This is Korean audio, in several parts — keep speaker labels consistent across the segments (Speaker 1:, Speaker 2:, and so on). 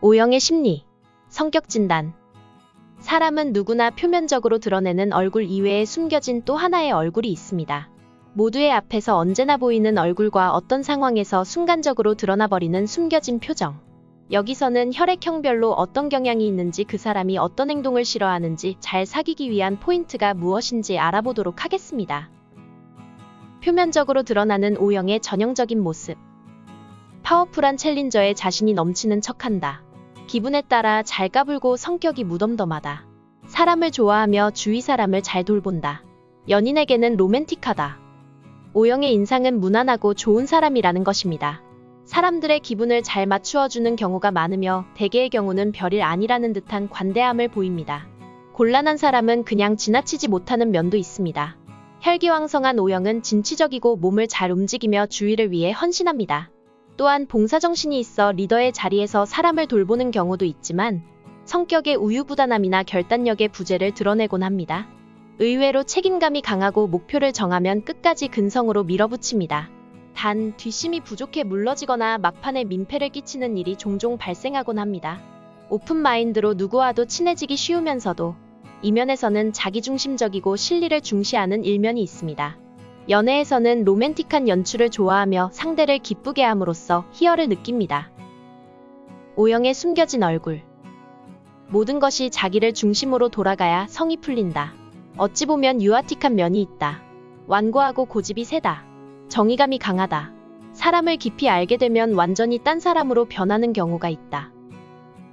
Speaker 1: O형의 심리, 성격 진단. 사람은 누구나 표면적으로 드러내는 얼굴 이외에 숨겨진 또 하나의 얼굴이 있습니다. 모두의 앞에서 언제나 보이는 얼굴과 어떤 상황에서 순간적으로 드러나버리는 숨겨진 표정. 여기서는 혈액형별로 어떤 경향이 있는지, 그 사람이 어떤 행동을 싫어하는지, 잘 사귀기 위한 포인트가 무엇인지 알아보도록 하겠습니다. 표면적으로 드러나는 O형의 전형적인 모습. 파워풀한 챌린저에 자신이 넘치는 척한다. 기분에 따라 잘 까불고 성격이 무덤덤하다. 사람을 좋아하며 주위 사람을 잘 돌본다. 연인에게는 로맨틱하다. O형의 인상은 무난하고 좋은 사람이라는 것입니다. 사람들의 기분을 잘 맞추어주는 경우가 많으며 대개의 경우는 별일 아니라는 듯한 관대함을 보입니다. 곤란한 사람은 그냥 지나치지 못하는 면도 있습니다. 혈기왕성한 O형은 진취적이고 몸을 잘 움직이며 주위를 위해 헌신합니다. 또한 봉사정신이 있어 리더의 자리에서 사람을 돌보는 경우도 있지만 성격의 우유부단함이나 결단력의 부재를 드러내곤 합니다. 의외로 책임감이 강하고 목표를 정하면 끝까지 근성으로 밀어붙입니다. 단, 뒷심이 부족해 물러지거나 막판에 민폐를 끼치는 일이 종종 발생하곤 합니다. 오픈마인드로 누구와도 친해지기 쉬우면서도 이면에서는 자기중심적이고 실리를 중시하는 일면이 있습니다. 연애에서는 로맨틱한 연출을 좋아하며 상대를 기쁘게 함으로써 희열을 느낍니다. O형의 숨겨진 얼굴. 모든 것이 자기를 중심으로 돌아가야 성이 풀린다. 어찌 보면 유아틱한 면이 있다. 완고하고 고집이 세다. 정의감이 강하다. 사람을 깊이 알게 되면 완전히 딴 사람으로 변하는 경우가 있다.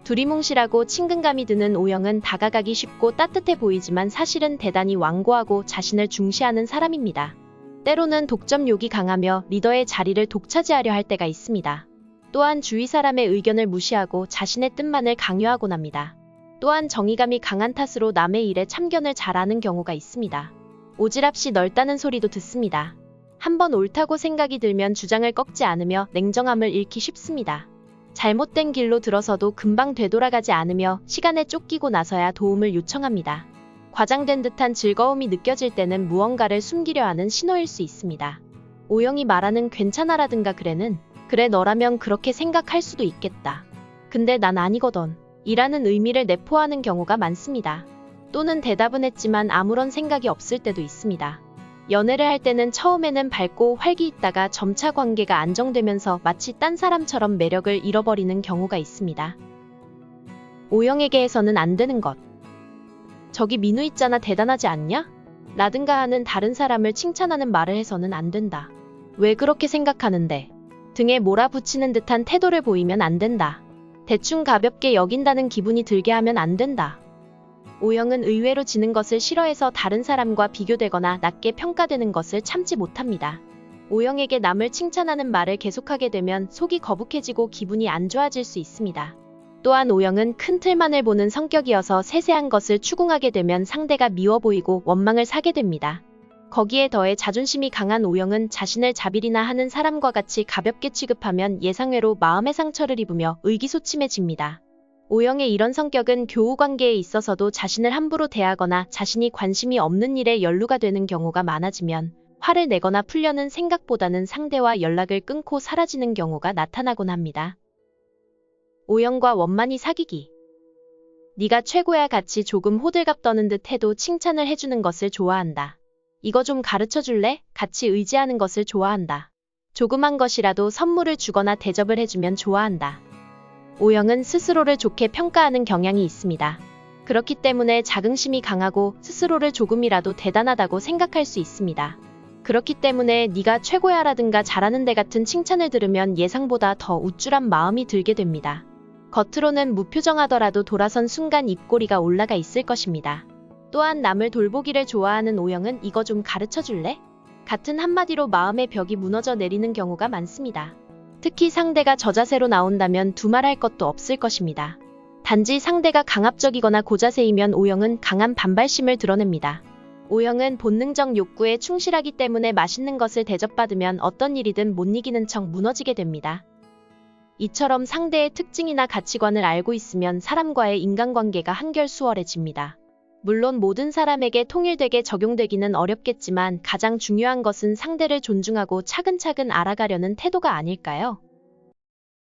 Speaker 1: 두리뭉실하고 친근감이 드는 O형은 다가가기 쉽고 따뜻해 보이지만 사실은 대단히 완고하고 자신을 중시하는 사람입니다. 때로는 독점욕이 강하며 리더의 자리를 독차지하려 할 때가 있습니다. 또한 주위 사람의 의견을 무시하고 자신의 뜻만을 강요하곤 합니다. 또한 정의감이 강한 탓으로 남의 일에 참견을 잘하는 경우가 있습니다. 오지랖이 넓다는 소리도 듣습니다. 한번 옳다고 생각이 들면 주장을 꺾지 않으며 냉정함을 잃기 쉽습니다. 잘못된 길로 들어서도 금방 되돌아가지 않으며 시간에 쫓기고 나서야 도움을 요청합니다. 과장된 듯한 즐거움이 느껴질 때는 무언가를 숨기려 하는 신호일 수 있습니다. O형이 말하는 괜찮아라든가 그래는 그래 너라면 그렇게 생각할 수도 있겠다. 근데 난 아니거든. 이라는 의미를 내포하는 경우가 많습니다. 또는 대답은 했지만 아무런 생각이 없을 때도 있습니다. 연애를 할 때는 처음에는 밝고 활기 있다가 점차 관계가 안정되면서 마치 딴 사람처럼 매력을 잃어버리는 경우가 있습니다. O형에게 해서는 안 되는 것. 저기 민우 있잖아 대단하지 않냐? 라든가 하는 다른 사람을 칭찬하는 말을 해서는 안 된다. 왜 그렇게 생각하는데? 등에 몰아붙이는 듯한 태도를 보이면 안 된다. 대충 가볍게 여긴다는 기분이 들게 하면 안 된다. O형은 의외로 지는 것을 싫어해서 다른 사람과 비교되거나 낮게 평가되는 것을 참지 못합니다. O형에게 남을 칭찬하는 말을 계속하게 되면 속이 거북해지고 기분이 안 좋아질 수 있습니다. 또한 O형은 큰 틀만을 보는 성격이어서 세세한 것을 추궁하게 되면 상대가 미워 보이고 원망을 사게 됩니다. 거기에 더해 자존심이 강한 O형은 자신을 자빌이나 하는 사람과 같이 가볍게 취급하면 예상외로 마음의 상처를 입으며 의기소침해집니다. O형의 이런 성격은 교우 관계에 있어서도 자신을 함부로 대하거나 자신이 관심이 없는 일에 연루가 되는 경우가 많아지면 화를 내거나 풀려는 생각보다는 상대와 연락을 끊고 사라지는 경우가 나타나곤 합니다. O형과 원만히 사귀기. 네가 최고야 같이 조금 호들갑 떠는 듯 해도 칭찬을 해주는 것을 좋아한다. 이거 좀 가르쳐 줄래? 같이 의지하는 것을 좋아한다. 조그만 것이라도 선물을 주거나 대접을 해주면 좋아한다. O형은 스스로를 좋게 평가하는 경향이 있습니다. 그렇기 때문에 자긍심이 강하고 스스로를 조금이라도 대단하다고 생각할 수 있습니다. 그렇기 때문에 네가 최고야라든가 잘하는데 같은 칭찬을 들으면 예상보다 더 우쭐한 마음이 들게 됩니다. 겉으로는 무표정하더라도 돌아선 순간 입꼬리가 올라가 있을 것입니다. 또한 남을 돌보기를 좋아하는 O형은 이거 좀 가르쳐 줄래? 같은 한마디로 마음의 벽이 무너져 내리는 경우가 많습니다. 특히 상대가 저자세로 나온다면 두말할 것도 없을 것입니다. 단지 상대가 강압적이거나 고자세이면 O형은 강한 반발심을 드러냅니다. O형은 본능적 욕구에 충실하기 때문에 맛있는 것을 대접받으면 어떤 일이든 못 이기는 척 무너지게 됩니다. 이처럼 상대의 특징이나 가치관을 알고 있으면 사람과의 인간관계가 한결 수월해집니다. 물론 모든 사람에게 통일되게 적용되기는 어렵겠지만 가장 중요한 것은 상대를 존중하고 차근차근 알아가려는 태도가 아닐까요?